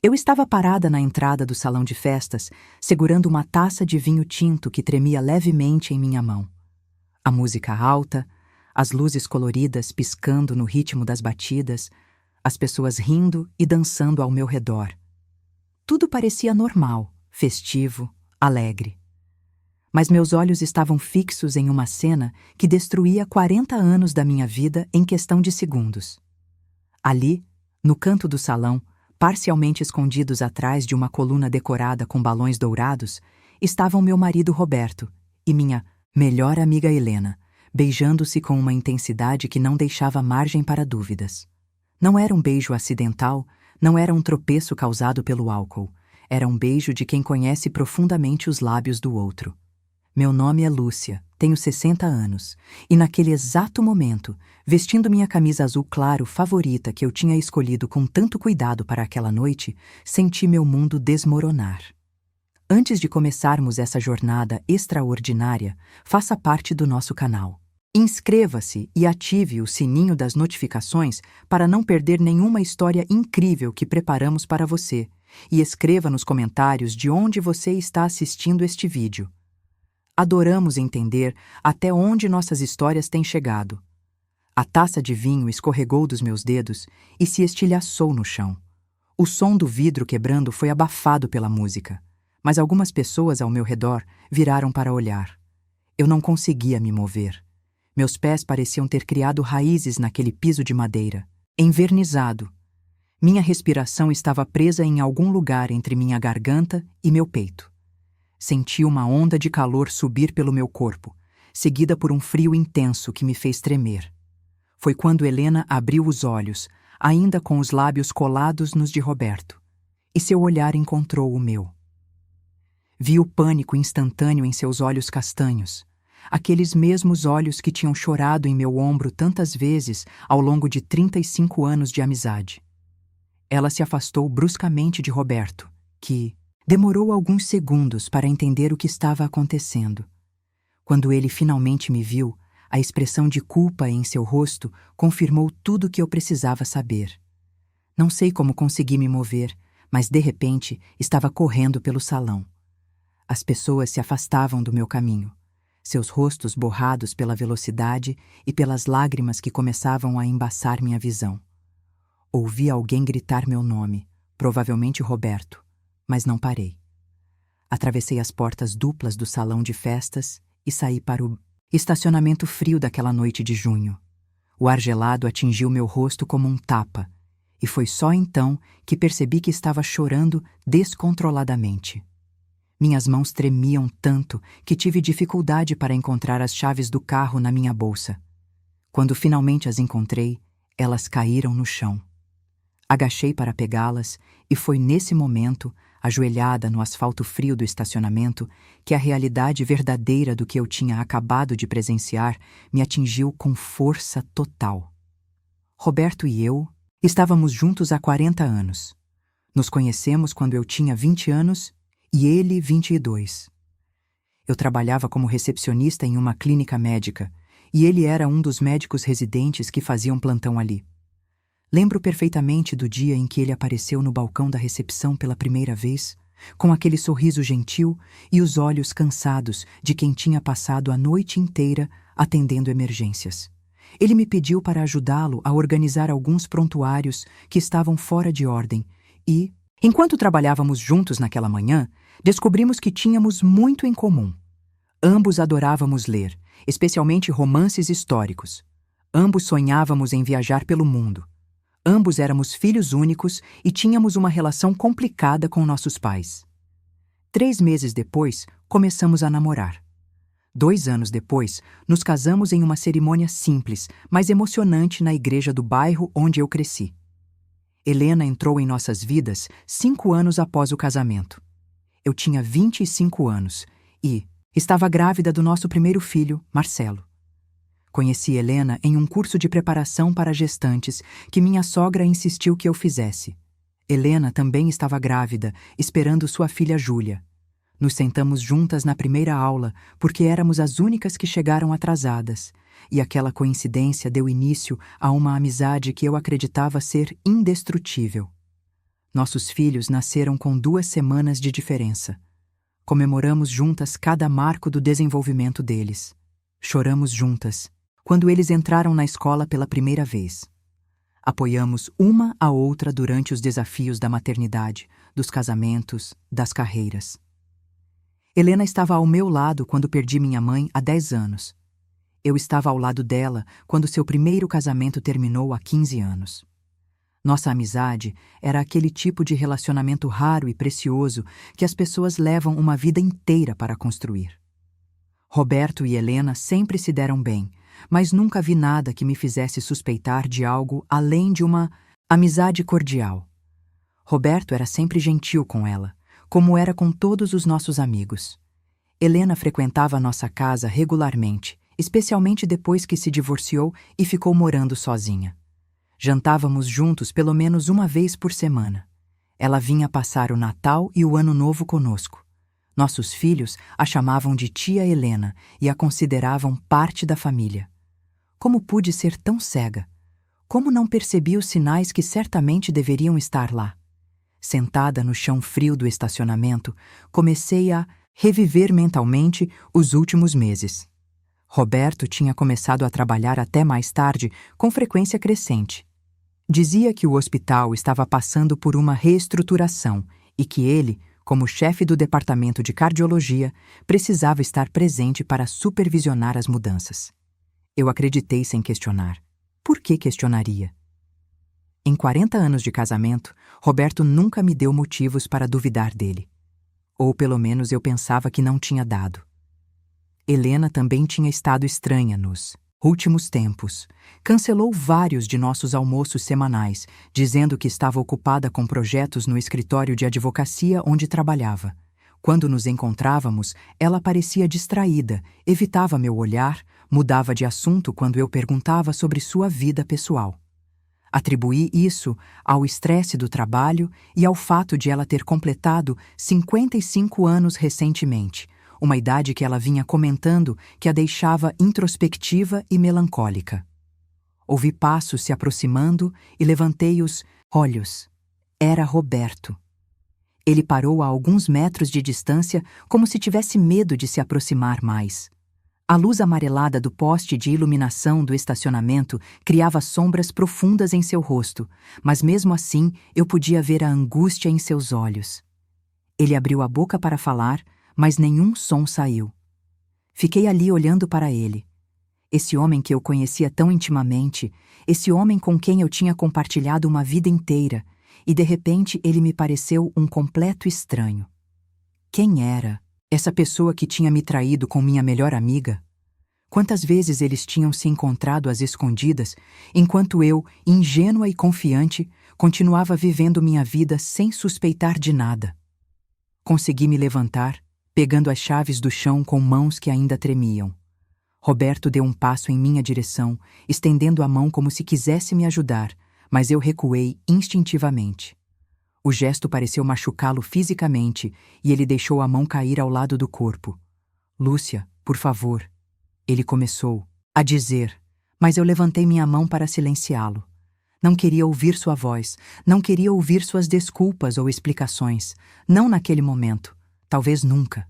Eu estava parada na entrada do salão de festas, segurando uma taça de vinho tinto que tremia levemente em minha mão. A música alta, as luzes coloridas piscando no ritmo das batidas, as pessoas rindo e dançando ao meu redor. Tudo parecia normal, festivo, alegre. Mas meus olhos estavam fixos em uma cena que destruía 40 anos da minha vida em questão de segundos. Ali, no canto do salão, parcialmente escondidos atrás de uma coluna decorada com balões dourados, estavam meu marido Roberto e minha melhor amiga Helena, beijando-se com uma intensidade que não deixava margem para dúvidas. Não era um beijo acidental, não era um tropeço causado pelo álcool, era um beijo de quem conhece profundamente os lábios do outro. Meu nome é Lúcia, tenho 60 anos, e naquele exato momento, vestindo minha camisa azul claro favorita que eu tinha escolhido com tanto cuidado para aquela noite, senti meu mundo desmoronar. Antes de começarmos essa jornada extraordinária, faça parte do nosso canal. Inscreva-se e ative o sininho das notificações para não perder nenhuma história incrível que preparamos para você, e escreva nos comentários de onde você está assistindo este vídeo. Adoramos entender até onde nossas histórias têm chegado. A taça de vinho escorregou dos meus dedos e se estilhaçou no chão. O som do vidro quebrando foi abafado pela música, mas algumas pessoas ao meu redor viraram para olhar. Eu não conseguia me mover. Meus pés pareciam ter criado raízes naquele piso de madeira, envernizado. Minha respiração estava presa em algum lugar entre minha garganta e meu peito. Senti uma onda de calor subir pelo meu corpo, seguida por um frio intenso que me fez tremer. Foi quando Helena abriu os olhos, ainda com os lábios colados nos de Roberto, e seu olhar encontrou o meu. Vi o pânico instantâneo em seus olhos castanhos, aqueles mesmos olhos que tinham chorado em meu ombro tantas vezes ao longo de 35 anos de amizade. Ela se afastou bruscamente de Roberto, que demorou alguns segundos para entender o que estava acontecendo. Quando ele finalmente me viu, a expressão de culpa em seu rosto confirmou tudo o que eu precisava saber. Não sei como consegui me mover, mas de repente estava correndo pelo salão. As pessoas se afastavam do meu caminho, seus rostos borrados pela velocidade e pelas lágrimas que começavam a embaçar minha visão. Ouvi alguém gritar meu nome, provavelmente Roberto, mas não parei. Atravessei as portas duplas do salão de festas e saí para o estacionamento frio daquela noite de junho. O ar gelado atingiu meu rosto como um tapa, e foi só então que percebi que estava chorando descontroladamente. Minhas mãos tremiam tanto que tive dificuldade para encontrar as chaves do carro na minha bolsa. Quando finalmente as encontrei, elas caíram no chão. Agachei para pegá-las e foi nesse momento, ajoelhada no asfalto frio do estacionamento, que a realidade verdadeira do que eu tinha acabado de presenciar me atingiu com força total. Roberto e eu estávamos juntos há 40 anos. Nos conhecemos quando eu tinha 20 anos e ele 22. Eu trabalhava como recepcionista em uma clínica médica e ele era um dos médicos residentes que faziam plantão ali. Lembro perfeitamente do dia em que ele apareceu no balcão da recepção pela primeira vez, com aquele sorriso gentil e os olhos cansados de quem tinha passado a noite inteira atendendo emergências. Ele me pediu para ajudá-lo a organizar alguns prontuários que estavam fora de ordem e, enquanto trabalhávamos juntos naquela manhã, descobrimos que tínhamos muito em comum. Ambos adorávamos ler, especialmente romances históricos. Ambos sonhávamos em viajar pelo mundo. Ambos éramos filhos únicos e tínhamos uma relação complicada com nossos pais. 3 meses depois, começamos a namorar. 2 anos depois, nos casamos em uma cerimônia simples, mas emocionante na igreja do bairro onde eu cresci. Helena entrou em nossas vidas 5 anos após o casamento. Eu tinha 25 anos e estava grávida do nosso primeiro filho, Marcelo. Conheci Helena em um curso de preparação para gestantes que minha sogra insistiu que eu fizesse. Helena também estava grávida, esperando sua filha Júlia. Nos sentamos juntas na primeira aula, porque éramos as únicas que chegaram atrasadas, e aquela coincidência deu início a uma amizade que eu acreditava ser indestrutível. Nossos filhos nasceram com 2 semanas de diferença. Comemoramos juntas cada marco do desenvolvimento deles. Choramos juntas quando eles entraram na escola pela primeira vez. Apoiamos uma a outra durante os desafios da maternidade, dos casamentos, das carreiras. Helena estava ao meu lado quando perdi minha mãe há 10 anos. Eu estava ao lado dela quando seu primeiro casamento terminou há 15 anos. Nossa amizade era aquele tipo de relacionamento raro e precioso que as pessoas levam uma vida inteira para construir. Roberto e Helena sempre se deram bem, mas nunca vi nada que me fizesse suspeitar de algo além de uma amizade cordial. Roberto era sempre gentil com ela, como era com todos os nossos amigos. Helena frequentava nossa casa regularmente, especialmente depois que se divorciou e ficou morando sozinha. Jantávamos juntos pelo menos uma vez por semana. Ela vinha passar o Natal e o Ano Novo conosco. Nossos filhos a chamavam de tia Helena e a consideravam parte da família. Como pude ser tão cega? Como não percebi os sinais que certamente deveriam estar lá? Sentada no chão frio do estacionamento, comecei a reviver mentalmente os últimos meses. Roberto tinha começado a trabalhar até mais tarde, com frequência crescente. Dizia que o hospital estava passando por uma reestruturação e que ele, como chefe do departamento de cardiologia, precisava estar presente para supervisionar as mudanças. Eu acreditei sem questionar. Por que questionaria? Em 40 anos de casamento, Roberto nunca me deu motivos para duvidar dele. Ou pelo menos eu pensava que não tinha dado. Helena também tinha estado estranha nos últimos tempos. Cancelou vários de nossos almoços semanais, dizendo que estava ocupada com projetos no escritório de advocacia onde trabalhava. Quando nos encontrávamos, ela parecia distraída, evitava meu olhar, mudava de assunto quando eu perguntava sobre sua vida pessoal. Atribuí isso ao estresse do trabalho e ao fato de ela ter completado 55 anos recentemente, uma idade que ela vinha comentando que a deixava introspectiva e melancólica. Ouvi passos se aproximando e levantei os olhos. Era Roberto. Ele parou a alguns metros de distância, como se tivesse medo de se aproximar mais. A luz amarelada do poste de iluminação do estacionamento criava sombras profundas em seu rosto, mas mesmo assim eu podia ver a angústia em seus olhos. Ele abriu a boca para falar, mas nenhum som saiu. Fiquei ali olhando para ele. Esse homem que eu conhecia tão intimamente, esse homem com quem eu tinha compartilhado uma vida inteira, e de repente ele me pareceu um completo estranho. Quem era essa pessoa que tinha me traído com minha melhor amiga? Quantas vezes eles tinham se encontrado às escondidas, enquanto eu, ingênua e confiante, continuava vivendo minha vida sem suspeitar de nada. Consegui me levantar, pegando as chaves do chão com mãos que ainda tremiam. Roberto deu um passo em minha direção, estendendo a mão como se quisesse me ajudar, mas eu recuei instintivamente. O gesto pareceu machucá-lo fisicamente e ele deixou a mão cair ao lado do corpo. Lúcia, por favor. Ele começou a dizer, mas eu levantei minha mão para silenciá-lo. Não queria ouvir sua voz, não queria ouvir suas desculpas ou explicações, não naquele momento. Talvez nunca.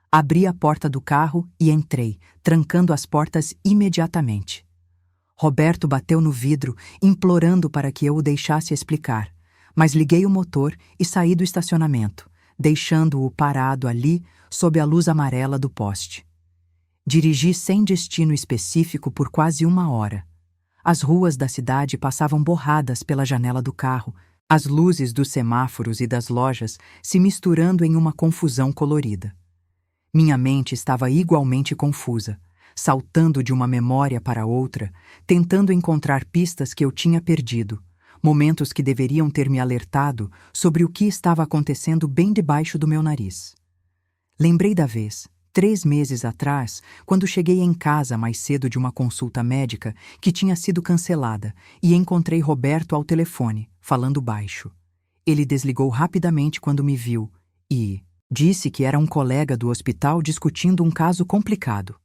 Abri a porta do carro e entrei, trancando as portas imediatamente. Roberto bateu no vidro, implorando para que eu o deixasse explicar, mas liguei o motor e saí do estacionamento, deixando-o parado ali sob a luz amarela do poste. Dirigi sem destino específico por quase 1 hora. As ruas da cidade passavam borradas pela janela do carro, as luzes dos semáforos e das lojas se misturando em uma confusão colorida. Minha mente estava igualmente confusa, saltando de uma memória para outra, tentando encontrar pistas que eu tinha perdido, momentos que deveriam ter me alertado sobre o que estava acontecendo bem debaixo do meu nariz. Lembrei da vez, 3 meses atrás, quando cheguei em casa mais cedo de uma consulta médica que tinha sido cancelada e encontrei Roberto ao telefone, falando baixo. Ele desligou rapidamente quando me viu e disse que era um colega do hospital discutindo um caso complicado.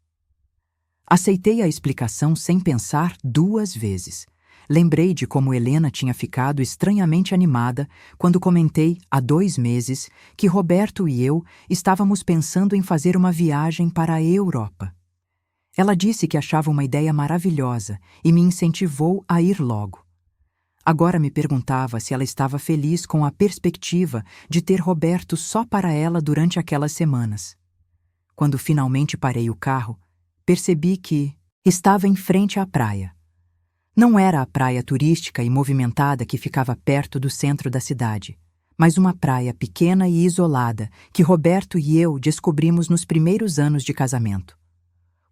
Aceitei a explicação sem pensar 2 vezes. Lembrei de como Helena tinha ficado estranhamente animada quando comentei, há 2 meses, que Roberto e eu estávamos pensando em fazer uma viagem para a Europa. Ela disse que achava uma ideia maravilhosa e me incentivou a ir logo. Agora me perguntava se ela estava feliz com a perspectiva de ter Roberto só para ela durante aquelas semanas. Quando finalmente parei o carro, percebi que estava em frente à praia. Não era a praia turística e movimentada que ficava perto do centro da cidade, mas uma praia pequena e isolada que Roberto e eu descobrimos nos primeiros anos de casamento.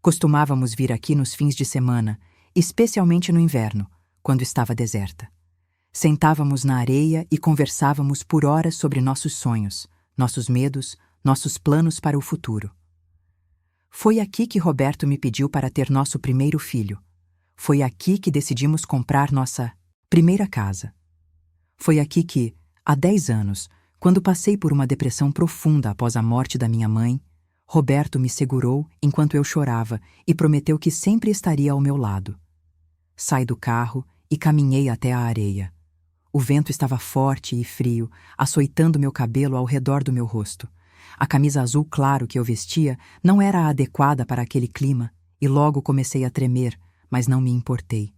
Costumávamos vir aqui nos fins de semana, especialmente no inverno, quando estava deserta. Sentávamos na areia e conversávamos por horas sobre nossos sonhos, nossos medos, nossos planos para o futuro. Foi aqui que Roberto me pediu para ter nosso primeiro filho. Foi aqui que decidimos comprar nossa primeira casa. Foi aqui que, há 10 anos, quando passei por uma depressão profunda após a morte da minha mãe, Roberto me segurou enquanto eu chorava e prometeu que sempre estaria ao meu lado. Saí do carro e caminhei até a areia. O vento estava forte e frio, açoitando meu cabelo ao redor do meu rosto. A camisa azul claro que eu vestia não era a adequada para aquele clima e logo comecei a tremer, mas não me importei.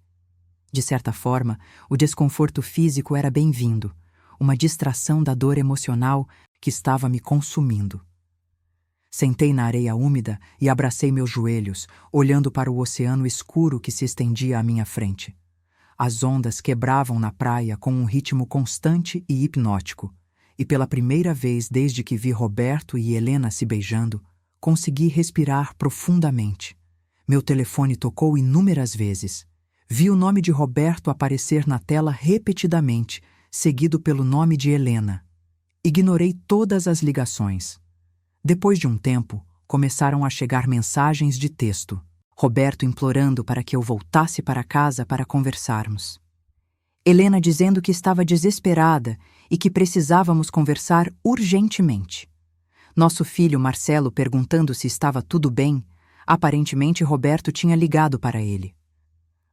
De certa forma, o desconforto físico era bem-vindo, uma distração da dor emocional que estava me consumindo. Sentei na areia úmida e abracei meus joelhos, olhando para o oceano escuro que se estendia à minha frente. As ondas quebravam na praia com um ritmo constante e hipnótico, e pela primeira vez desde que vi Roberto e Helena se beijando, consegui respirar profundamente. Meu telefone tocou inúmeras vezes. Vi o nome de Roberto aparecer na tela repetidamente, seguido pelo nome de Helena. Ignorei todas as ligações. Depois de um tempo, começaram a chegar mensagens de texto. Roberto implorando para que eu voltasse para casa para conversarmos. Helena dizendo que estava desesperada e que precisávamos conversar urgentemente. Nosso filho Marcelo perguntando se estava tudo bem. Aparentemente, Roberto tinha ligado para ele.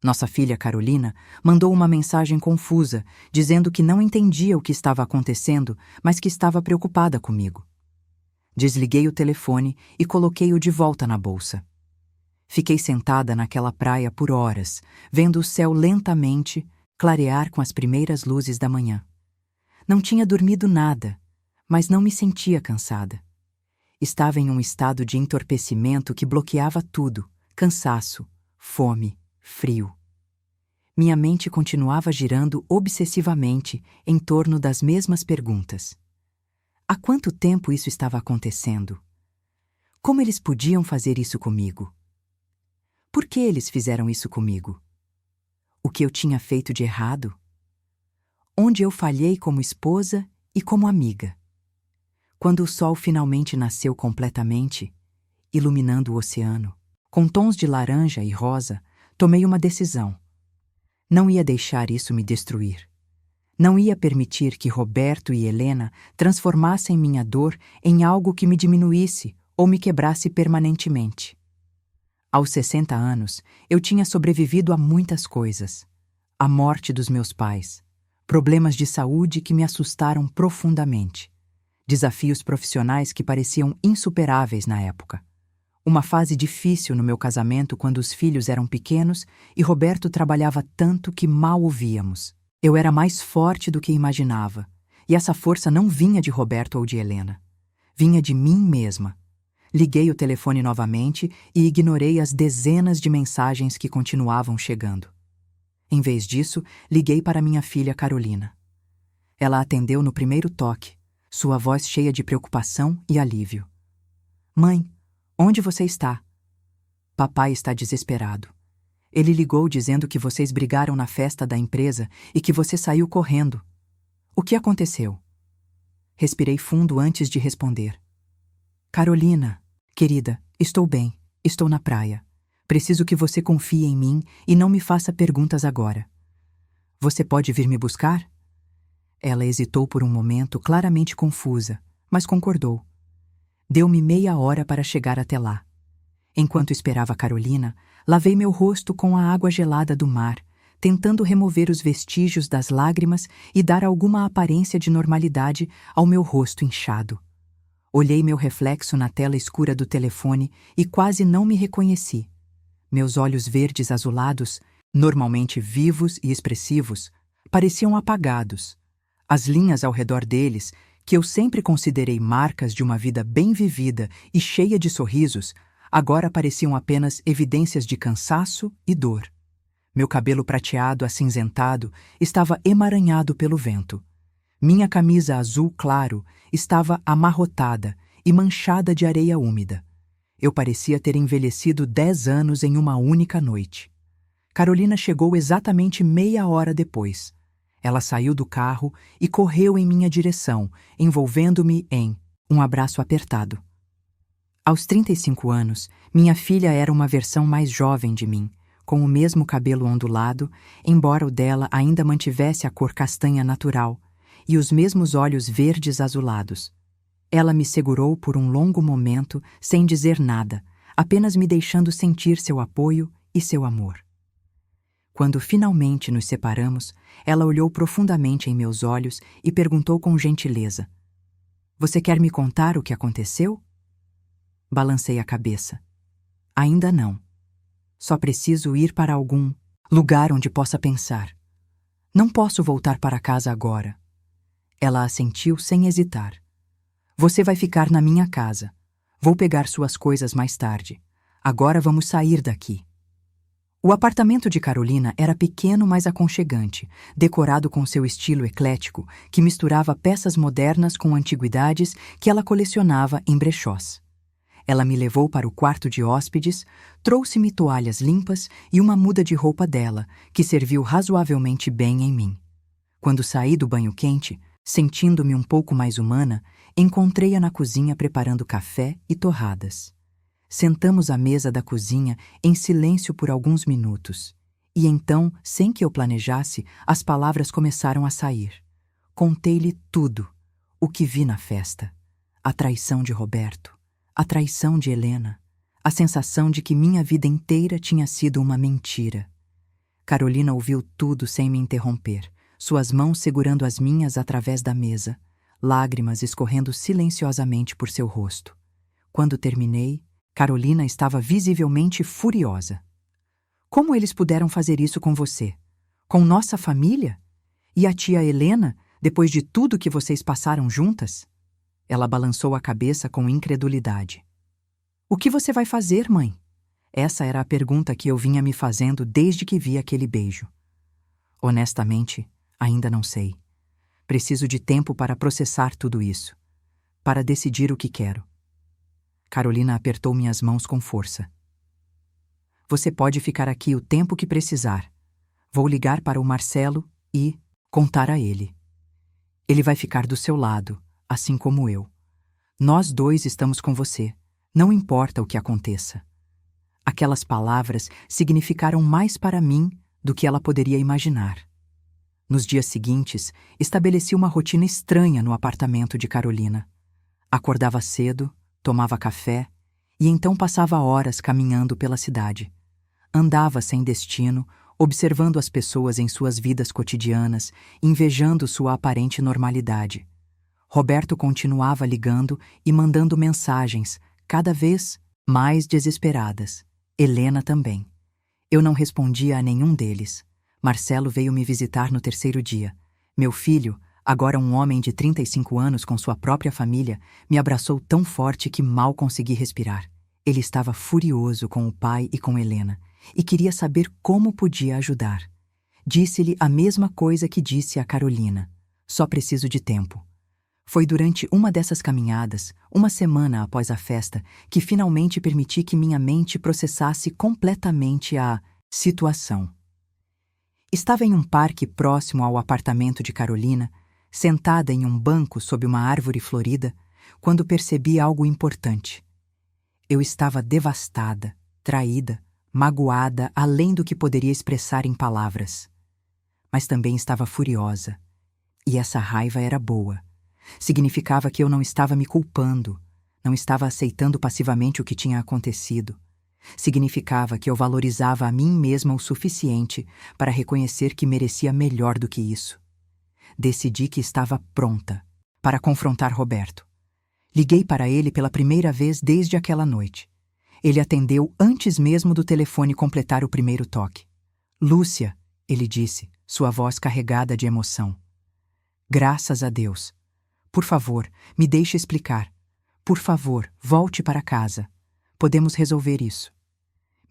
Nossa filha Carolina mandou uma mensagem confusa, dizendo que não entendia o que estava acontecendo, mas que estava preocupada comigo. Desliguei o telefone e coloquei-o de volta na bolsa. Fiquei sentada naquela praia por horas, vendo o céu lentamente clarear com as primeiras luzes da manhã. Não tinha dormido nada, mas não me sentia cansada. Estava em um estado de entorpecimento que bloqueava tudo: cansaço, fome, frio. Minha mente continuava girando obsessivamente em torno das mesmas perguntas. Há quanto tempo isso estava acontecendo? Como eles podiam fazer isso comigo? Por que eles fizeram isso comigo? O que eu tinha feito de errado? Onde eu falhei como esposa e como amiga? Quando o sol finalmente nasceu completamente, iluminando o oceano, com tons de laranja e rosa, tomei uma decisão. Não ia deixar isso me destruir. Não ia permitir que Roberto e Helena transformassem minha dor em algo que me diminuísse ou me quebrasse permanentemente. Aos 60 anos, eu tinha sobrevivido a muitas coisas. A morte dos meus pais, problemas de saúde que me assustaram profundamente, desafios profissionais que pareciam insuperáveis na época. Uma fase difícil no meu casamento quando os filhos eram pequenos e Roberto trabalhava tanto que mal o víamos. Eu era mais forte do que imaginava, e essa força não vinha de Roberto ou de Helena. Vinha de mim mesma. Liguei o telefone novamente e ignorei as dezenas de mensagens que continuavam chegando. Em vez disso, liguei para minha filha Carolina. Ela atendeu no primeiro toque, sua voz cheia de preocupação e alívio. Mãe, onde você está? Papai está desesperado. Ele ligou dizendo que vocês brigaram na festa da empresa e que você saiu correndo. O que aconteceu? Respirei fundo antes de responder. Carolina, querida, estou bem, estou na praia. Preciso que você confie em mim e não me faça perguntas agora. Você pode vir me buscar? Ela hesitou por um momento, claramente confusa, mas concordou. Deu-me meia hora para chegar até lá. Enquanto esperava Carolina, lavei meu rosto com a água gelada do mar, tentando remover os vestígios das lágrimas e dar alguma aparência de normalidade ao meu rosto inchado. Olhei meu reflexo na tela escura do telefone e quase não me reconheci. Meus olhos verdes azulados, normalmente vivos e expressivos, pareciam apagados. As linhas ao redor deles, que eu sempre considerei marcas de uma vida bem vivida e cheia de sorrisos, agora pareciam apenas evidências de cansaço e dor. Meu cabelo prateado acinzentado estava emaranhado pelo vento. Minha camisa azul claro estava amarrotada e manchada de areia úmida. Eu parecia ter envelhecido 10 anos em uma única noite. Carolina chegou exatamente meia hora depois. Ela saiu do carro e correu em minha direção, envolvendo-me em um abraço apertado. Aos 35 anos, minha filha era uma versão mais jovem de mim, com o mesmo cabelo ondulado, embora o dela ainda mantivesse a cor castanha natural, e os mesmos olhos verdes azulados. Ela me segurou por um longo momento, sem dizer nada, apenas me deixando sentir seu apoio e seu amor. Quando finalmente nos separamos, ela olhou profundamente em meus olhos e perguntou com gentileza: "Você quer me contar o que aconteceu?" Balancei a cabeça. Ainda não. Só preciso ir para algum lugar onde possa pensar. Não posso voltar para casa agora. Ela assentiu sem hesitar. Você vai ficar na minha casa. Vou pegar suas coisas mais tarde. Agora vamos sair daqui. O apartamento de Carolina era pequeno, mas aconchegante, decorado com seu estilo eclético, que misturava peças modernas com antiguidades que ela colecionava em brechós. Ela me levou para o quarto de hóspedes, trouxe-me toalhas limpas e uma muda de roupa dela, que serviu razoavelmente bem em mim. Quando saí do banho quente, sentindo-me um pouco mais humana, encontrei-a na cozinha preparando café e torradas. Sentamos à mesa da cozinha em silêncio por alguns minutos. E então, sem que eu planejasse, as palavras começaram a sair. Contei-lhe tudo, o que vi na festa, a traição de Roberto, a traição de Helena, a sensação de que minha vida inteira tinha sido uma mentira. Carolina ouviu tudo sem me interromper, suas mãos segurando as minhas através da mesa, lágrimas escorrendo silenciosamente por seu rosto. Quando terminei, Carolina estava visivelmente furiosa. Como eles puderam fazer isso com você? Com nossa família? E a tia Helena, depois de tudo que vocês passaram juntas? Ela balançou a cabeça com incredulidade. O que você vai fazer, mãe? Essa era a pergunta que eu vinha me fazendo desde que vi aquele beijo. Honestamente, ainda não sei. Preciso de tempo para processar tudo isso, para decidir o que quero. Carolina apertou minhas mãos com força. Você pode ficar aqui o tempo que precisar. Vou ligar para o Marcelo e contar a ele. Ele vai ficar do seu lado, assim como eu. Nós dois estamos com você, não importa o que aconteça. Aquelas palavras significaram mais para mim do que ela poderia imaginar. Nos dias seguintes, estabeleci uma rotina estranha no apartamento de Carolina. Acordava cedo, tomava café e então passava horas caminhando pela cidade. Andava sem destino, observando as pessoas em suas vidas cotidianas, invejando sua aparente normalidade. Roberto continuava ligando e mandando mensagens, cada vez mais desesperadas. Helena também. Eu não respondia a nenhum deles. Marcelo veio me visitar no terceiro dia. Meu filho, agora um homem de 35 anos com sua própria família, me abraçou tão forte que mal consegui respirar. Ele estava furioso com o pai e com Helena, e queria saber como podia ajudar. Disse-lhe a mesma coisa que disse a Carolina. Só preciso de tempo. Foi durante uma dessas caminhadas, uma semana após a festa, que finalmente permiti que minha mente processasse completamente a situação. Estava em um parque próximo ao apartamento de Carolina, sentada em um banco sob uma árvore florida, quando percebi algo importante. Eu estava devastada, traída, magoada além do que poderia expressar em palavras. Mas também estava furiosa. E essa raiva era boa. Significava que eu não estava me culpando, não estava aceitando passivamente o que tinha acontecido. Significava que eu valorizava a mim mesma o suficiente para reconhecer que merecia melhor do que isso. Decidi que estava pronta para confrontar Roberto. Liguei para ele pela primeira vez desde aquela noite. Ele atendeu antes mesmo do telefone completar o primeiro toque. Lúcia, ele disse, sua voz carregada de emoção. Graças a Deus. Por favor, me deixe explicar. Por favor, volte para casa. Podemos resolver isso.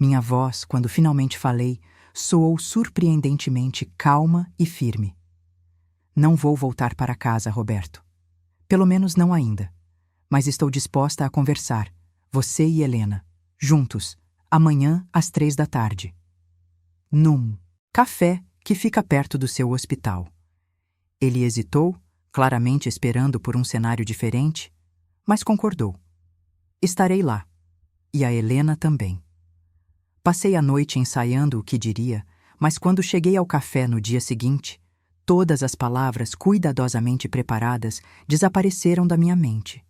Minha voz, quando finalmente falei, soou surpreendentemente calma e firme. Não vou voltar para casa, Roberto. Pelo menos não ainda. Mas estou disposta a conversar, você e Helena, juntos, amanhã às 15h. Num café que fica perto do seu hospital. Ele hesitou, claramente esperando por um cenário diferente, mas concordou. Estarei lá. E a Helena também. Passei a noite ensaiando o que diria, mas quando cheguei ao café no dia seguinte, todas as palavras cuidadosamente preparadas desapareceram da minha mente.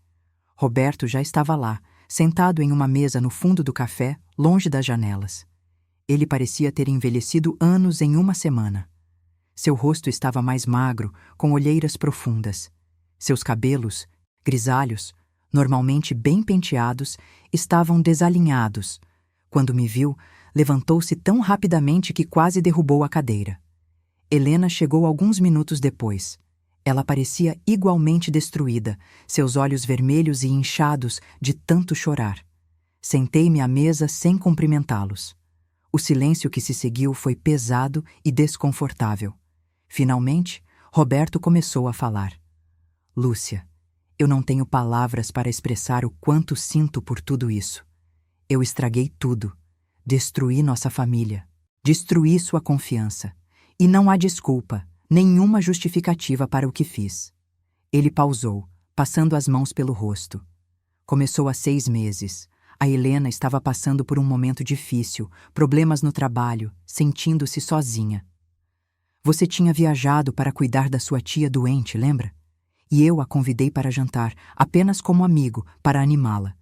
Roberto já estava lá, sentado em uma mesa no fundo do café, longe das janelas. Ele parecia ter envelhecido anos em uma semana. Seu rosto estava mais magro, com olheiras profundas. Seus cabelos, grisalhos, normalmente bem penteados, estavam desalinhados. Quando me viu, levantou-se tão rapidamente que quase derrubou a cadeira. Helena chegou alguns minutos depois. Ela parecia igualmente destruída, seus olhos vermelhos e inchados de tanto chorar. Sentei-me à mesa sem cumprimentá-los. O silêncio que se seguiu foi pesado e desconfortável. Finalmente, Roberto começou a falar. Lúcia, eu não tenho palavras para expressar o quanto sinto por tudo isso. Eu estraguei tudo. Destruí nossa família. Destruí sua confiança. E não há desculpa, nenhuma justificativa para o que fiz. Ele pausou, passando as mãos pelo rosto. Começou há 6 meses. A Helena estava passando por um momento difícil, problemas no trabalho, sentindo-se sozinha. Você tinha viajado para cuidar da sua tia doente, lembra? E eu a convidei para jantar, apenas como amigo, para animá-la.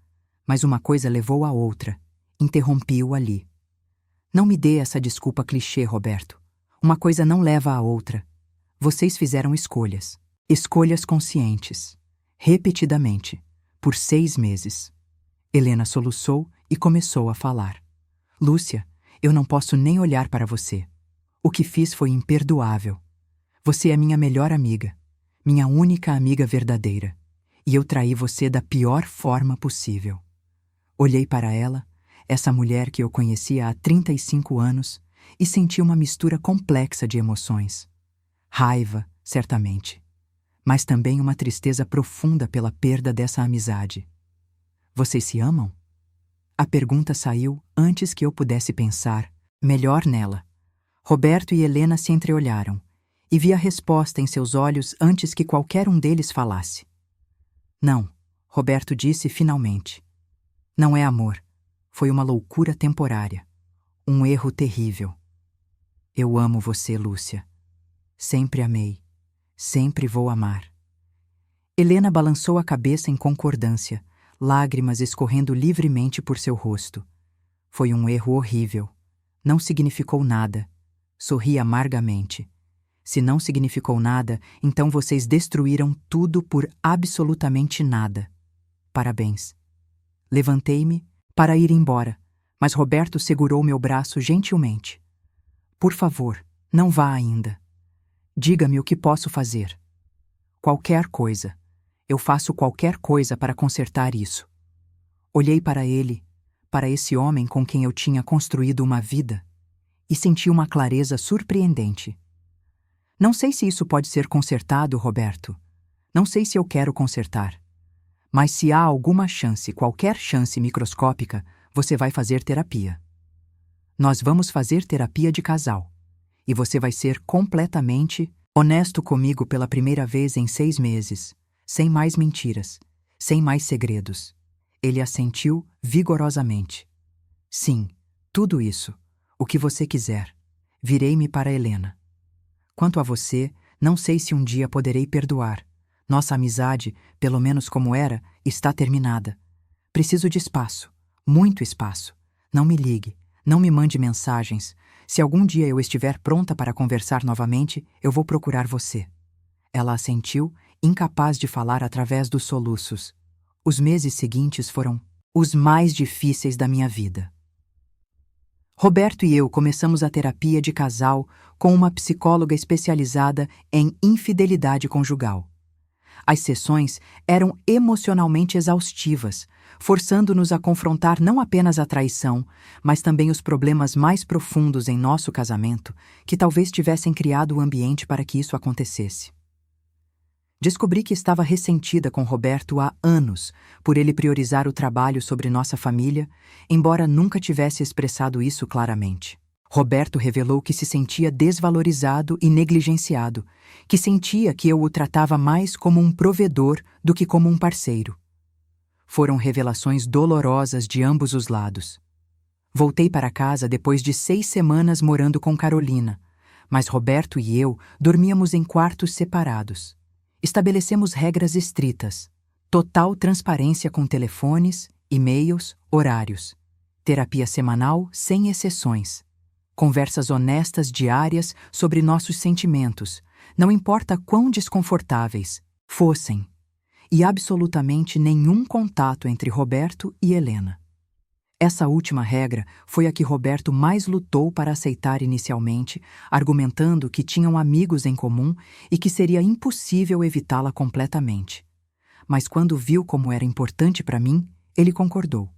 Mas uma coisa levou a outra. Interrompi-o ali. Não me dê essa desculpa clichê, Roberto. Uma coisa não leva a outra. Vocês fizeram escolhas. Escolhas conscientes. Repetidamente. Por 6 meses. Helena soluçou e começou a falar. Lúcia, eu não posso nem olhar para você. O que fiz foi imperdoável. Você é minha melhor amiga. Minha única amiga verdadeira. E eu traí você da pior forma possível. Olhei para ela, essa mulher que eu conhecia há 35 anos, e senti uma mistura complexa de emoções. Raiva, certamente. Mas também uma tristeza profunda pela perda dessa amizade. Vocês se amam? A pergunta saiu antes que eu pudesse pensar melhor nela. Roberto e Helena se entreolharam, e vi a resposta em seus olhos antes que qualquer um deles falasse. Não, Roberto disse finalmente. Não é amor. Foi uma loucura temporária. Um erro terrível. Eu amo você, Lúcia. Sempre amei. Sempre vou amar. Helena balançou a cabeça em concordância, lágrimas escorrendo livremente por seu rosto. Foi um erro horrível. Não significou nada. Sorri amargamente. Se não significou nada, então vocês destruíram tudo por absolutamente nada. Parabéns. Levantei-me para ir embora, mas Roberto segurou meu braço gentilmente. Por favor, não vá ainda. Diga-me o que posso fazer. Qualquer coisa. Eu faço qualquer coisa para consertar isso. Olhei para ele, para esse homem com quem eu tinha construído uma vida, e senti uma clareza surpreendente. Não sei se isso pode ser consertado, Roberto. Não sei se eu quero consertar. Mas se há alguma chance, qualquer chance microscópica, você vai fazer terapia. Nós vamos fazer terapia de casal. E você vai ser completamente honesto comigo pela primeira vez em 6 meses, sem mais mentiras, sem mais segredos. Ele assentiu vigorosamente. Sim, tudo isso. O que você quiser. Virei-me para Helena. Quanto a você, não sei se um dia poderei perdoar. Nossa amizade, pelo menos como era, está terminada. Preciso de espaço. Muito espaço. Não me ligue, não me mande mensagens. Se algum dia eu estiver pronta para conversar novamente, eu vou procurar você. Ela assentiu, incapaz de falar através dos soluços. Os meses seguintes foram os mais difíceis da minha vida. Roberto e eu começamos a terapia de casal com uma psicóloga especializada em infidelidade conjugal. As sessões eram emocionalmente exaustivas, forçando-nos a confrontar não apenas a traição, mas também os problemas mais profundos em nosso casamento, que talvez tivessem criado o ambiente para que isso acontecesse. Descobri que estava ressentida com Roberto há anos, por ele priorizar o trabalho sobre nossa família, embora nunca tivesse expressado isso claramente. Roberto revelou que se sentia desvalorizado e negligenciado, que sentia que eu o tratava mais como um provedor do que como um parceiro. Foram revelações dolorosas de ambos os lados. Voltei para casa depois de 6 semanas morando com Carolina, mas Roberto e eu dormíamos em quartos separados. Estabelecemos regras estritas, total transparência com telefones, e-mails, horários, terapia semanal sem exceções, conversas honestas diárias sobre nossos sentimentos, não importa quão desconfortáveis fossem, e absolutamente nenhum contato entre Roberto e Helena. Essa última regra foi a que Roberto mais lutou para aceitar inicialmente, argumentando que tinham amigos em comum e que seria impossível evitá-la completamente. Mas quando viu como era importante para mim, ele concordou.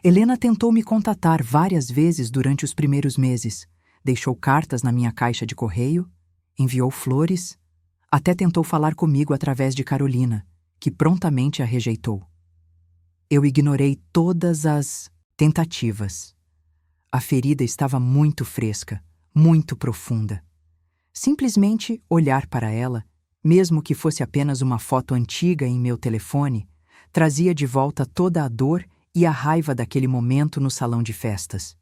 Helena tentou me contatar várias vezes durante os primeiros meses, deixou cartas na minha caixa de correio, enviou flores, até tentou falar comigo através de Carolina, que prontamente a rejeitou. Eu ignorei todas as tentativas. A ferida estava muito fresca, muito profunda. Simplesmente olhar para ela, mesmo que fosse apenas uma foto antiga em meu telefone, trazia de volta toda a dor e a raiva daquele momento no salão de festas.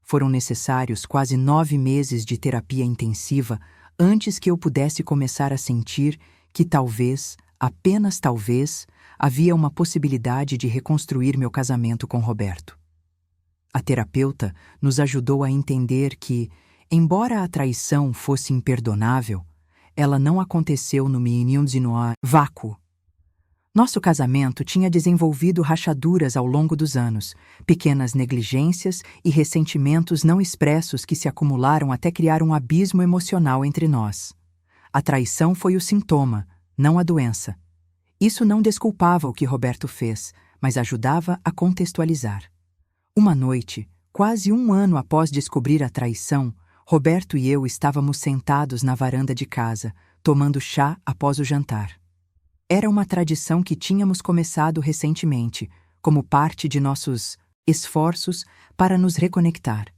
Foram necessários quase 9 meses de terapia intensiva antes que eu pudesse começar a sentir que talvez, apenas talvez, havia uma possibilidade de reconstruir meu casamento com Roberto. A terapeuta nos ajudou a entender que, embora a traição fosse imperdonável, ela não aconteceu no vácuo. Nosso casamento tinha desenvolvido rachaduras ao longo dos anos, pequenas negligências e ressentimentos não expressos que se acumularam até criar um abismo emocional entre nós. A traição foi o sintoma, não a doença. Isso não desculpava o que Roberto fez, mas ajudava a contextualizar. Uma noite, quase 1 ano após descobrir a traição, Roberto e eu estávamos sentados na varanda de casa, tomando chá após o jantar. Era uma tradição que tínhamos começado recentemente, como parte de nossos esforços para nos reconectar.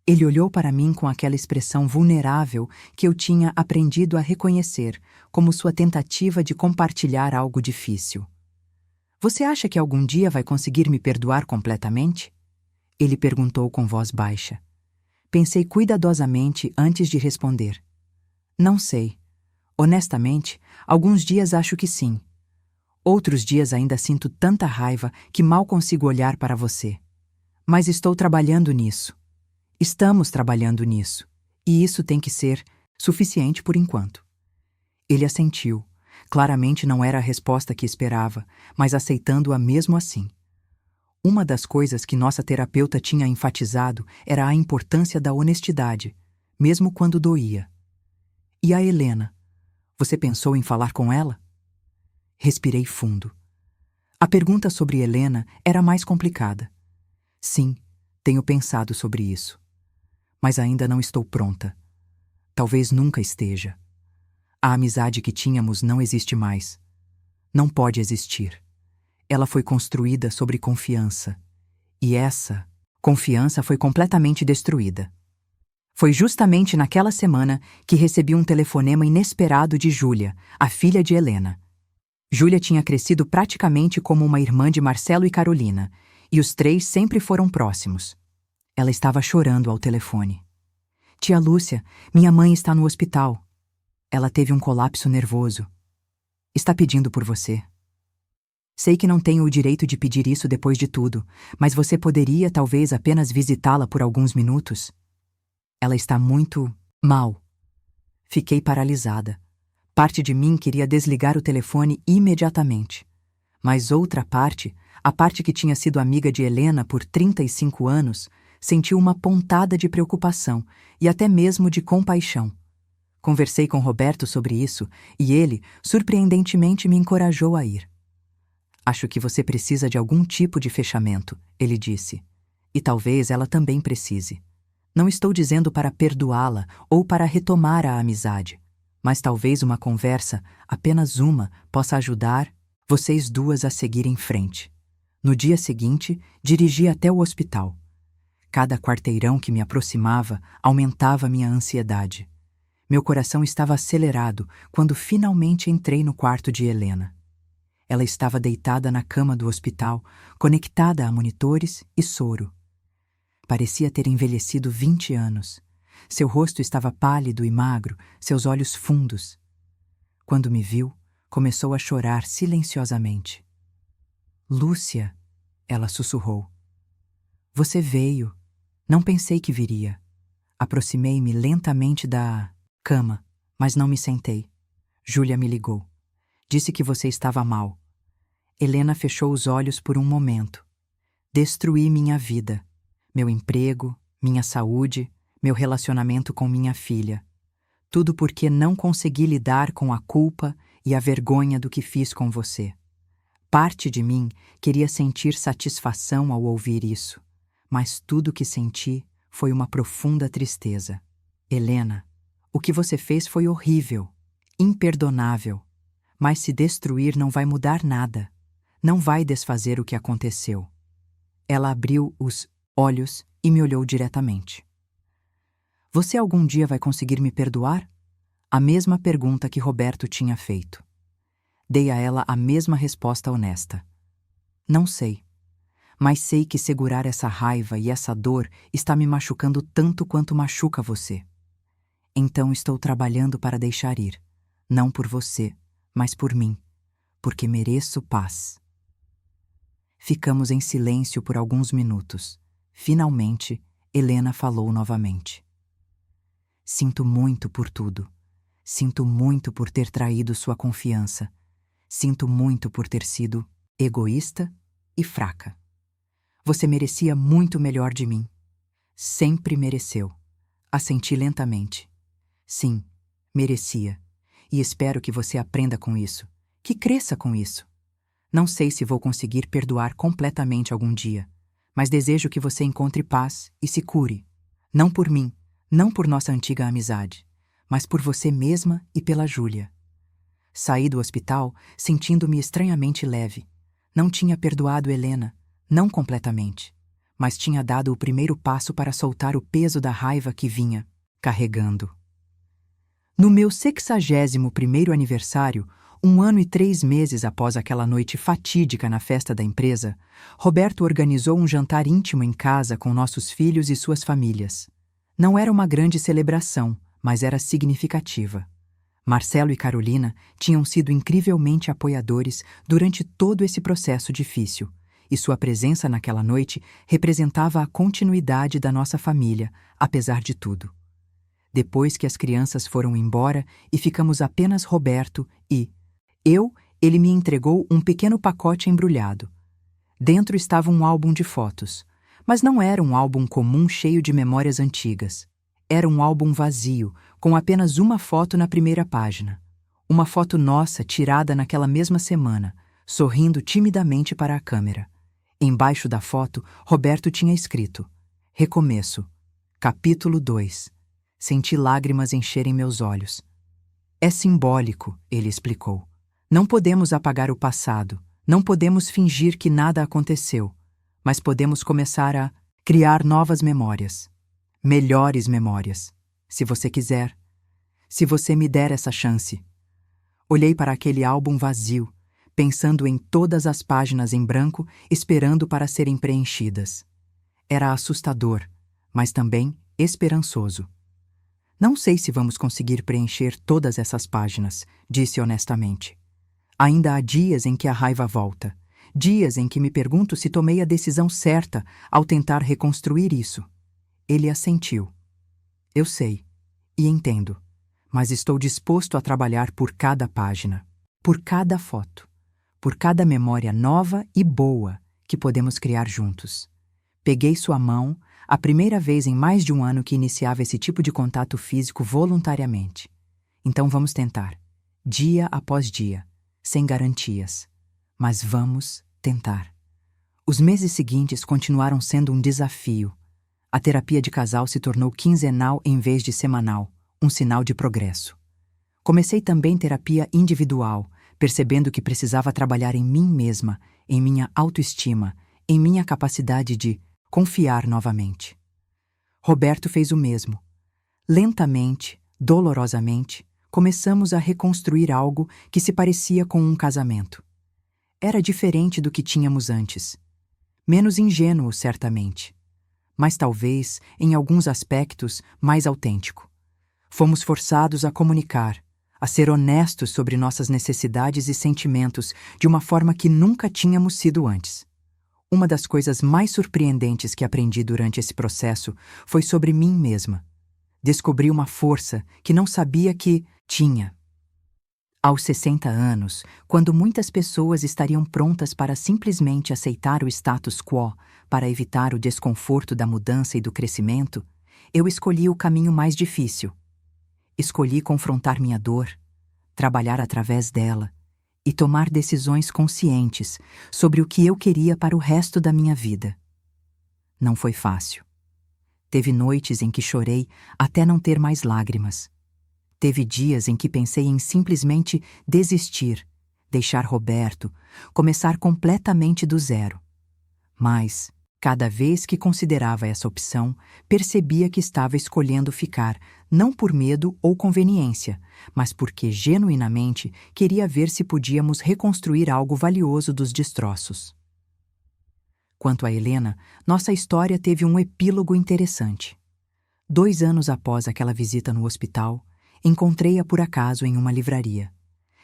Ele olhou para mim com aquela expressão vulnerável que eu tinha aprendido a reconhecer, como sua tentativa de compartilhar algo difícil. Você acha que algum dia vai conseguir me perdoar completamente? Ele perguntou com voz baixa. Pensei cuidadosamente antes de responder. Não sei. Honestamente, alguns dias acho que sim. Outros dias ainda sinto tanta raiva que mal consigo olhar para você. Mas estou trabalhando nisso. Estamos trabalhando nisso. E isso tem que ser suficiente por enquanto. Ele assentiu. Claramente não era a resposta que esperava, mas aceitando-a mesmo assim. Uma das coisas que nossa terapeuta tinha enfatizado era a importância da honestidade, mesmo quando doía. E a Helena? Você pensou em falar com ela? Respirei fundo. A pergunta sobre Helena era mais complicada. Sim, tenho pensado sobre isso. Mas ainda não estou pronta. Talvez nunca esteja. A amizade que tínhamos não existe mais. Não pode existir. Ela foi construída sobre confiança. E essa confiança foi completamente destruída. Foi justamente naquela semana que recebi um telefonema inesperado de Júlia, a filha de Helena. Júlia tinha crescido praticamente como uma irmã de Marcelo e Carolina, e os 3 sempre foram próximos. Ela estava chorando ao telefone. Tia Lúcia, minha mãe está no hospital. Ela teve um colapso nervoso. Está pedindo por você. Sei que não tenho o direito de pedir isso depois de tudo, mas você poderia talvez apenas visitá-la por alguns minutos? Ela está muito mal. Fiquei paralisada. Parte de mim queria desligar o telefone imediatamente. Mas outra parte, a parte que tinha sido amiga de Helena por 35 anos, sentiu uma pontada de preocupação e até mesmo de compaixão. Conversei com Roberto sobre isso e ele, surpreendentemente, me encorajou a ir. Acho que você precisa de algum tipo de fechamento, ele disse. E talvez ela também precise. Não estou dizendo para perdoá-la ou para retomar a amizade, mas talvez uma conversa, apenas uma, possa ajudar vocês duas a seguir em frente. No dia seguinte, dirigi até o hospital. Cada quarteirão que me aproximava aumentava minha ansiedade. Meu coração estava acelerado quando finalmente entrei no quarto de Helena. Ela estava deitada na cama do hospital, conectada a monitores e soro. Parecia ter envelhecido 20 anos. Seu rosto estava pálido e magro, seus olhos fundos. Quando me viu, começou a chorar silenciosamente. Lúcia, ela sussurrou. Você veio. Não pensei que viria. Aproximei-me lentamente da cama, mas não me sentei. Júlia me ligou. Disse que você estava mal. Helena fechou os olhos por um momento. Destruí minha vida, meu emprego, minha saúde, meu relacionamento com minha filha. Tudo porque não consegui lidar com a culpa e a vergonha do que fiz com você. Parte de mim queria sentir satisfação ao ouvir isso, mas tudo que senti foi uma profunda tristeza. Helena, o que você fez foi horrível, imperdonável. Mas se destruir não vai mudar nada. Não vai desfazer o que aconteceu. Ela abriu os olhos e me olhou diretamente. Você algum dia vai conseguir me perdoar? A mesma pergunta que Roberto tinha feito. Dei a ela a mesma resposta honesta. Não sei. Mas sei que segurar essa raiva e essa dor está me machucando tanto quanto machuca você. Então estou trabalhando para deixar ir. Não por você, mas por mim, porque mereço paz. Ficamos em silêncio por alguns minutos. Finalmente, Helena falou novamente. Sinto muito por tudo. Sinto muito por ter traído sua confiança. Sinto muito por ter sido egoísta e fraca. Você merecia muito melhor de mim. Sempre mereceu. Assenti lentamente. Sim, merecia. E espero que você aprenda com isso, que cresça com isso. Não sei se vou conseguir perdoar completamente algum dia, mas desejo que você encontre paz e se cure. Não por mim, não por nossa antiga amizade, mas por você mesma e pela Júlia. Saí do hospital sentindo-me estranhamente leve. Não tinha perdoado Helena, não completamente, mas tinha dado o primeiro passo para soltar o peso da raiva que vinha carregando. No meu 61º aniversário, 1 ano e 3 meses após aquela noite fatídica na festa da empresa, Roberto organizou um jantar íntimo em casa com nossos filhos e suas famílias. Não era uma grande celebração, mas era significativa. Marcelo e Carolina tinham sido incrivelmente apoiadores durante todo esse processo difícil, e sua presença naquela noite representava a continuidade da nossa família, apesar de tudo. Depois que as crianças foram embora e ficamos apenas Roberto e ele me entregou um pequeno pacote embrulhado. Dentro estava um álbum de fotos, mas não era um álbum comum cheio de memórias antigas. Era um álbum vazio, com apenas uma foto na primeira página. Uma foto nossa tirada naquela mesma semana, sorrindo timidamente para a câmera. Embaixo da foto, Roberto tinha escrito: Recomeço. Capítulo 2. Senti lágrimas encherem meus olhos. É simbólico, ele explicou. Não podemos apagar o passado, não podemos fingir que nada aconteceu, mas podemos começar a criar novas memórias. Melhores memórias, se você quiser. Se você me der essa chance. Olhei para aquele álbum vazio, pensando em todas as páginas em branco, esperando para serem preenchidas. Era assustador, mas também esperançoso. Não sei se vamos conseguir preencher todas essas páginas, disse honestamente. Ainda há dias em que a raiva volta, Dias em que me pergunto se tomei a decisão certa ao tentar reconstruir isso. Ele assentiu. Eu sei, e entendo, mas estou disposto a trabalhar por cada página, por cada foto, por cada memória nova e boa que podemos criar juntos. Peguei sua mão, a primeira vez em mais de um ano que iniciava esse tipo de contato físico voluntariamente. Então vamos tentar, dia após dia, sem garantias. Mas vamos tentar. Os meses seguintes continuaram sendo um desafio. A terapia de casal se tornou quinzenal em vez de semanal, um sinal de progresso. Comecei também terapia individual, percebendo que precisava trabalhar em mim mesma, em minha autoestima, em minha capacidade de confiar novamente. Roberto fez o mesmo. Lentamente, dolorosamente, começamos a reconstruir algo que se parecia com um casamento. Era diferente do que tínhamos antes. Menos ingênuo, certamente. Mas talvez, em alguns aspectos, mais autêntico. Fomos forçados a comunicar, a ser honestos sobre nossas necessidades e sentimentos de uma forma que nunca tínhamos sido antes. Uma das coisas mais surpreendentes que aprendi durante esse processo foi sobre mim mesma. Descobri uma força que não sabia que tinha. Aos 60 anos, quando muitas pessoas estariam prontas para simplesmente aceitar o status quo para evitar o desconforto da mudança e do crescimento, eu escolhi o caminho mais difícil. Escolhi confrontar minha dor, trabalhar através dela e tomar decisões conscientes sobre o que eu queria para o resto da minha vida. Não foi fácil. Teve noites em que chorei até não ter mais lágrimas. Teve dias em que pensei em simplesmente desistir, deixar Roberto, começar completamente do zero. Mas, cada vez que considerava essa opção, percebia que estava escolhendo ficar, não por medo ou conveniência, mas porque genuinamente queria ver se podíamos reconstruir algo valioso dos destroços. Quanto a Helena, nossa história teve um epílogo interessante. 2 anos após aquela visita no hospital, encontrei-a por acaso em uma livraria.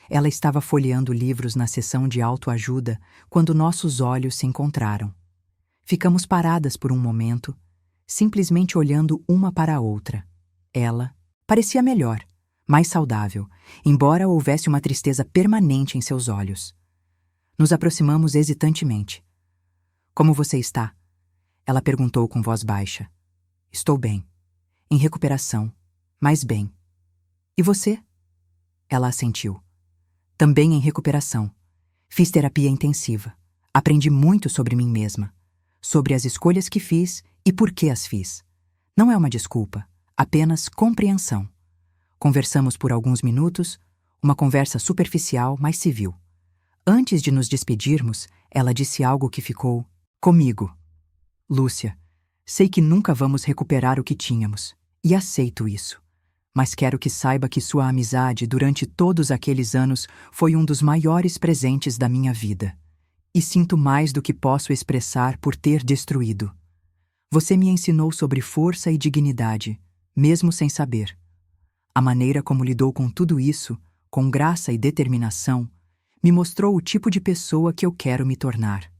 Ela estava folheando livros na seção de autoajuda quando nossos olhos se encontraram. Ficamos paradas por um momento, simplesmente olhando uma para a outra. Ela parecia melhor, mais saudável, embora houvesse uma tristeza permanente em seus olhos. Nos aproximamos hesitantemente. "Como você está?" Ela perguntou com voz baixa. "Estou bem. Em recuperação, mas bem. E você?" Ela assentiu. "Também em recuperação. Fiz terapia intensiva. Aprendi muito sobre mim mesma, sobre as escolhas que fiz e por que as fiz. Não é uma desculpa, apenas compreensão. Conversamos por alguns minutos, uma conversa superficial, mas civil. Antes de nos despedirmos, ela disse algo que ficou comigo. Lúcia, sei que nunca vamos recuperar o que tínhamos, e aceito isso. Mas quero que saiba que sua amizade durante todos aqueles anos foi um dos maiores presentes da minha vida. E sinto mais do que posso expressar por ter destruído. Você me ensinou sobre força e dignidade, mesmo sem saber. A maneira como lidou com tudo isso, com graça e determinação, me mostrou o tipo de pessoa que eu quero me tornar."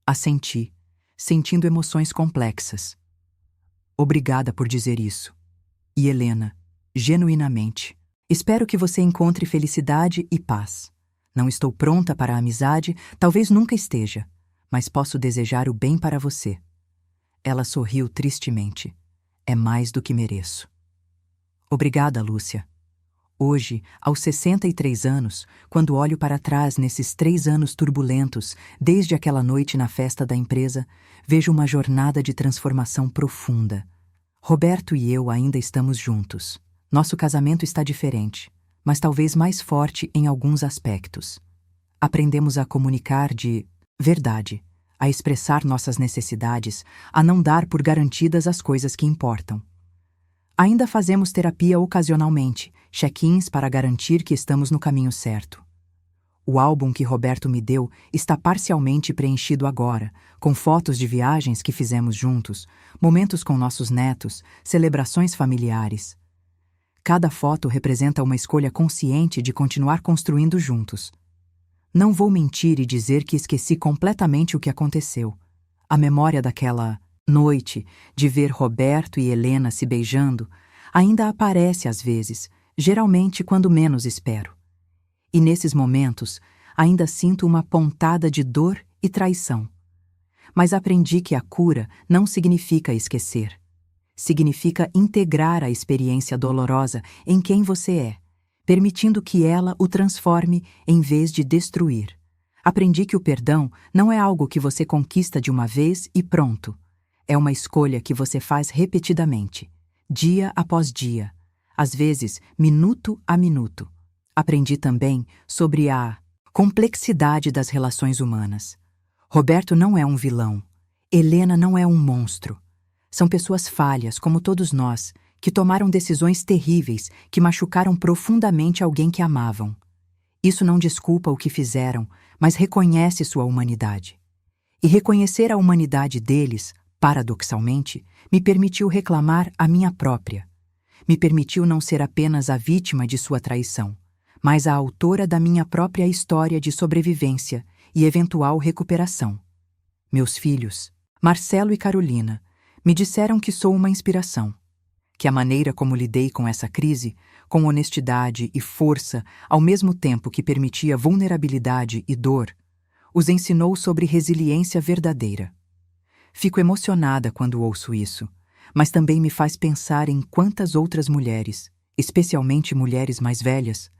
Assenti, sentindo emoções complexas. "Obrigada por dizer isso. E Helena, genuinamente, espero que você encontre felicidade e paz. Não estou pronta para a amizade, talvez nunca esteja, mas posso desejar o bem para você." Ela sorriu tristemente. "É mais do que mereço." Obrigada, Lúcia. Hoje, aos 63 anos, quando olho para trás nesses 3 anos turbulentos, desde aquela noite na festa da empresa, vejo uma jornada de transformação profunda. Roberto e eu ainda estamos juntos. Nosso casamento está diferente, mas talvez mais forte em alguns aspectos. Aprendemos a comunicar de verdade, a expressar nossas necessidades, a não dar por garantidas as coisas que importam. Ainda fazemos terapia ocasionalmente, check-ins para garantir que estamos no caminho certo. O álbum que Roberto me deu está parcialmente preenchido agora, com fotos de viagens que fizemos juntos, momentos com nossos netos, celebrações familiares. Cada foto representa uma escolha consciente de continuar construindo juntos. Não vou mentir e dizer que esqueci completamente o que aconteceu. A memória daquela noite, de ver Roberto e Helena se beijando, ainda aparece às vezes, geralmente quando menos espero. E nesses momentos, ainda sinto uma pontada de dor e traição. Mas aprendi que a cura não significa esquecer. Significa integrar a experiência dolorosa em quem você é, permitindo que ela o transforme em vez de destruir. Aprendi que o perdão não é algo que você conquista de uma vez e pronto. É uma escolha que você faz repetidamente, dia após dia, às vezes minuto a minuto. Aprendi também sobre a complexidade das relações humanas. Roberto não é um vilão. Helena não é um monstro. São pessoas falhas, como todos nós, que tomaram decisões terríveis que machucaram profundamente alguém que amavam. Isso não desculpa o que fizeram, mas reconhece sua humanidade. E reconhecer a humanidade deles, paradoxalmente, me permitiu reclamar a minha própria. Me permitiu não ser apenas a vítima de sua traição, mas a autora da minha própria história de sobrevivência e eventual recuperação. Meus filhos, Marcelo e Carolina, me disseram que sou uma inspiração, que a maneira como lidei com essa crise, com honestidade e força, ao mesmo tempo que permitia vulnerabilidade e dor, os ensinou sobre resiliência verdadeira. Fico emocionada quando ouço isso, mas também me faz pensar em quantas outras mulheres, especialmente mulheres mais velhas,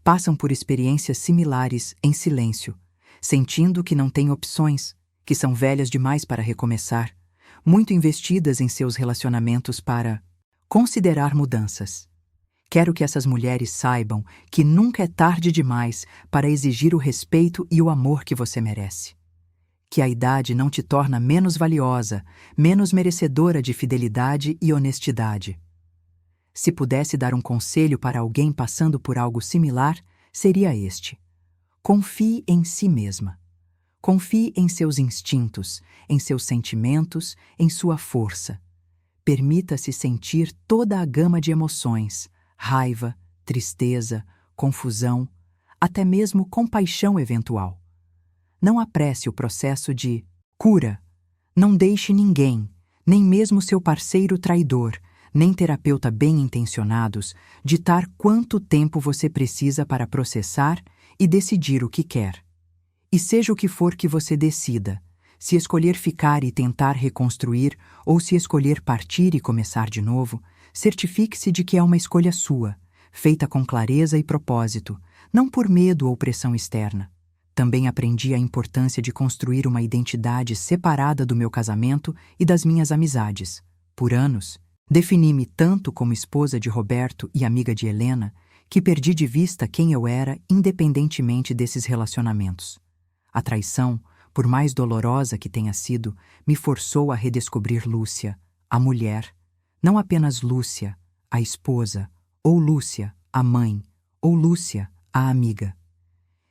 passam por experiências similares em silêncio, sentindo que não têm opções, que são velhas demais para recomeçar, muito investidas em seus relacionamentos para considerar mudanças. Quero que essas mulheres saibam que nunca é tarde demais para exigir o respeito e o amor que você merece. Que a idade não te torna menos valiosa, menos merecedora de fidelidade e honestidade. Se pudesse dar um conselho para alguém passando por algo similar, seria este: confie em si mesma. Confie em seus instintos, em seus sentimentos, em sua força. Permita-se sentir toda a gama de emoções, raiva, tristeza, confusão, até mesmo compaixão eventual. Não apresse o processo de cura. Não deixe ninguém, nem mesmo seu parceiro traidor, nem terapeuta bem-intencionados, ditar quanto tempo você precisa para processar e decidir o que quer. E seja o que for que você decida, se escolher ficar e tentar reconstruir ou se escolher partir e começar de novo, certifique-se de que é uma escolha sua, feita com clareza e propósito, não por medo ou pressão externa. Também aprendi a importância de construir uma identidade separada do meu casamento e das minhas amizades. Por anos, defini-me tanto como esposa de Roberto e amiga de Helena que perdi de vista quem eu era independentemente desses relacionamentos. A traição, por mais dolorosa que tenha sido, me forçou a redescobrir Lúcia, a mulher, não apenas Lúcia, a esposa, ou Lúcia, a mãe, ou Lúcia, a amiga.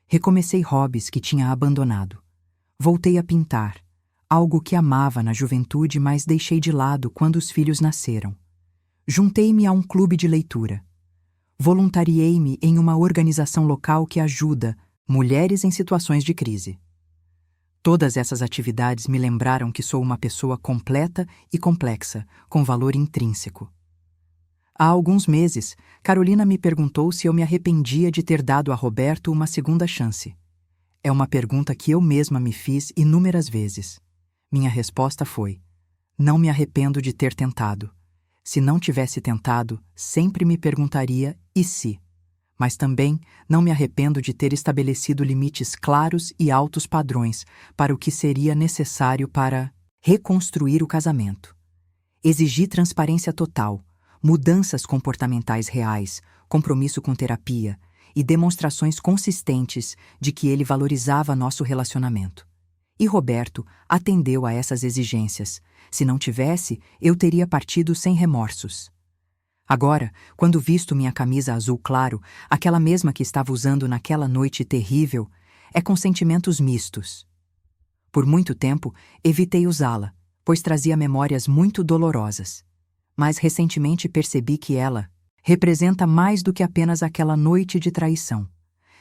Recomecei hobbies que tinha abandonado. Voltei a pintar, algo que amava na juventude, mas deixei de lado quando os filhos nasceram. Juntei-me a um clube de leitura. Voluntariei-me em uma organização local que ajuda mulheres em situações de crise. Todas essas atividades me lembraram que sou uma pessoa completa e complexa, com valor intrínseco. Há alguns meses, Carolina me perguntou se eu me arrependia de ter dado a Roberto uma segunda chance. É uma pergunta que eu mesma me fiz inúmeras vezes. Minha resposta foi: não me arrependo de ter tentado. Se não tivesse tentado, sempre me perguntaria e se. Mas também não me arrependo de ter estabelecido limites claros e altos padrões para o que seria necessário para reconstruir o casamento. Exigi transparência total, mudanças comportamentais reais, compromisso com terapia e demonstrações consistentes de que ele valorizava nosso relacionamento. E Roberto atendeu a essas exigências. Se não tivesse, eu teria partido sem remorsos. Agora, quando visto minha camisa azul claro, aquela mesma que estava usando naquela noite terrível, é com sentimentos mistos. Por muito tempo, evitei usá-la, pois trazia memórias muito dolorosas. Mas recentemente percebi que ela representa mais do que apenas aquela noite de traição.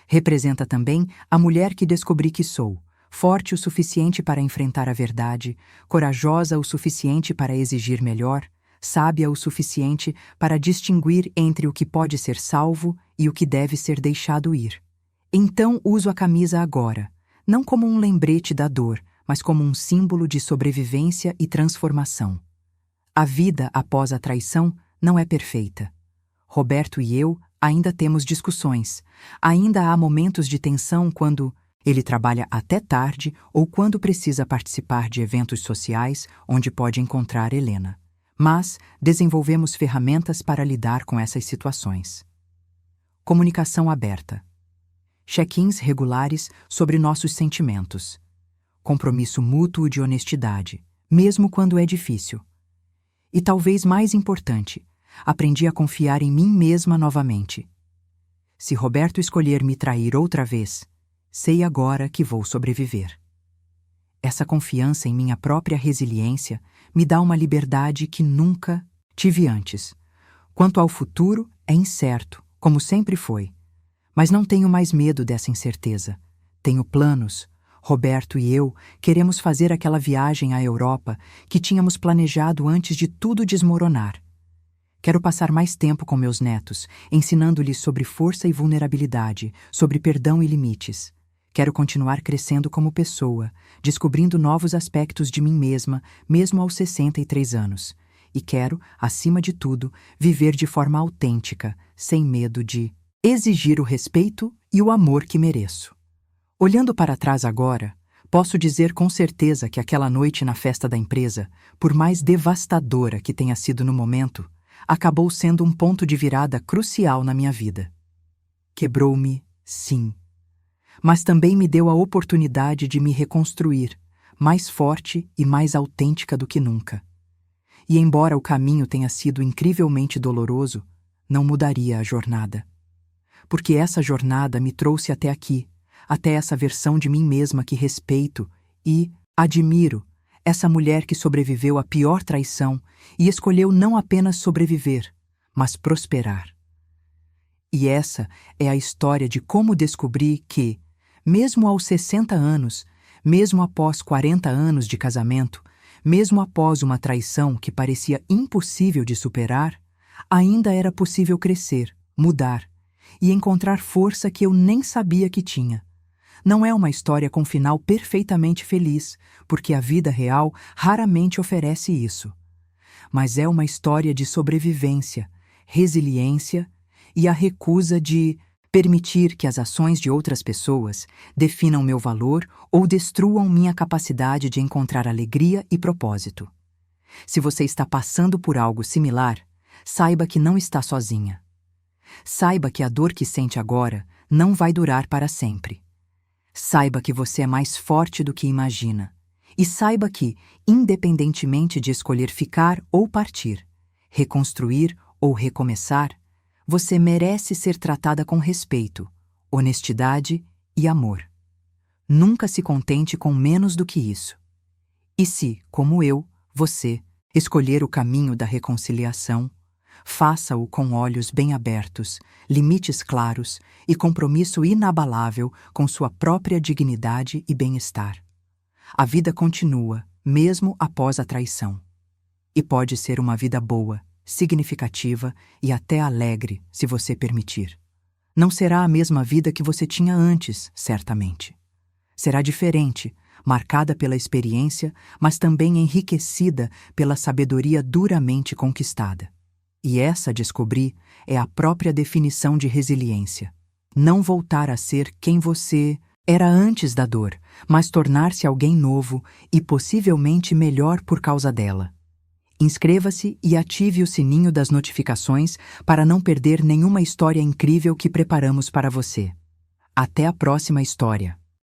Representa também a mulher que descobri que sou, forte o suficiente para enfrentar a verdade, corajosa o suficiente para exigir melhor, sábia o suficiente para distinguir entre o que pode ser salvo e o que deve ser deixado ir. Então uso a camisa agora, não como um lembrete da dor, mas como um símbolo de sobrevivência e transformação. A vida após a traição não é perfeita. Roberto e eu ainda temos discussões, ainda há momentos de tensão quando ele trabalha até tarde ou quando precisa participar de eventos sociais onde pode encontrar Helena. Mas desenvolvemos ferramentas para lidar com essas situações. Comunicação aberta. Check-ins regulares sobre nossos sentimentos. Compromisso mútuo de honestidade, mesmo quando é difícil. E talvez mais importante, aprendi a confiar em mim mesma novamente. Se Roberto escolher me trair outra vez, sei agora que vou sobreviver. Essa confiança em minha própria resiliência me dá uma liberdade que nunca tive antes. Quanto ao futuro, é incerto, como sempre foi. Mas não tenho mais medo dessa incerteza. Tenho planos. Roberto e eu queremos fazer aquela viagem à Europa que tínhamos planejado antes de tudo desmoronar. Quero passar mais tempo com meus netos, ensinando-lhes sobre força e vulnerabilidade, sobre perdão e limites. Quero continuar crescendo como pessoa, descobrindo novos aspectos de mim mesma, mesmo aos 63 anos. E quero, acima de tudo, viver de forma autêntica, sem medo de exigir o respeito e o amor que mereço. Olhando para trás agora, posso dizer com certeza que aquela noite na festa da empresa, por mais devastadora que tenha sido no momento, acabou sendo um ponto de virada crucial na minha vida. Quebrou-me, sim. Mas também me deu a oportunidade de me reconstruir, mais forte e mais autêntica do que nunca. E embora o caminho tenha sido incrivelmente doloroso, não mudaria a jornada. Porque essa jornada me trouxe até aqui, até essa versão de mim mesma que respeito e admiro, essa mulher que sobreviveu à pior traição e escolheu não apenas sobreviver, mas prosperar. E essa é a história de como descobri que, mesmo aos 60 anos, mesmo após 40 anos de casamento, mesmo após uma traição que parecia impossível de superar, ainda era possível crescer, mudar e encontrar força que eu nem sabia que tinha. Não é uma história com final perfeitamente feliz, porque a vida real raramente oferece isso. Mas é uma história de sobrevivência, resiliência e a recusa de permitir que as ações de outras pessoas definam meu valor ou destruam minha capacidade de encontrar alegria e propósito. Se você está passando por algo similar, saiba que não está sozinha. Saiba que a dor que sente agora não vai durar para sempre. Saiba que você é mais forte do que imagina. E saiba que, independentemente de escolher ficar ou partir, reconstruir ou recomeçar, você merece ser tratada com respeito, honestidade e amor. Nunca se contente com menos do que isso. E se, como eu, você, escolher o caminho da reconciliação, faça-o com olhos bem abertos, limites claros e compromisso inabalável com sua própria dignidade e bem-estar. A vida continua, mesmo após a traição. E pode ser uma vida boa, significativa e até alegre, se você permitir. Não será a mesma vida que você tinha antes, certamente. Será diferente, marcada pela experiência, mas também enriquecida pela sabedoria duramente conquistada. E essa, descobri, é a própria definição de resiliência. Não voltar a ser quem você era antes da dor, mas tornar-se alguém novo e possivelmente melhor por causa dela. Inscreva-se e ative o sininho das notificações para não perder nenhuma história incrível que preparamos para você. Até a próxima história!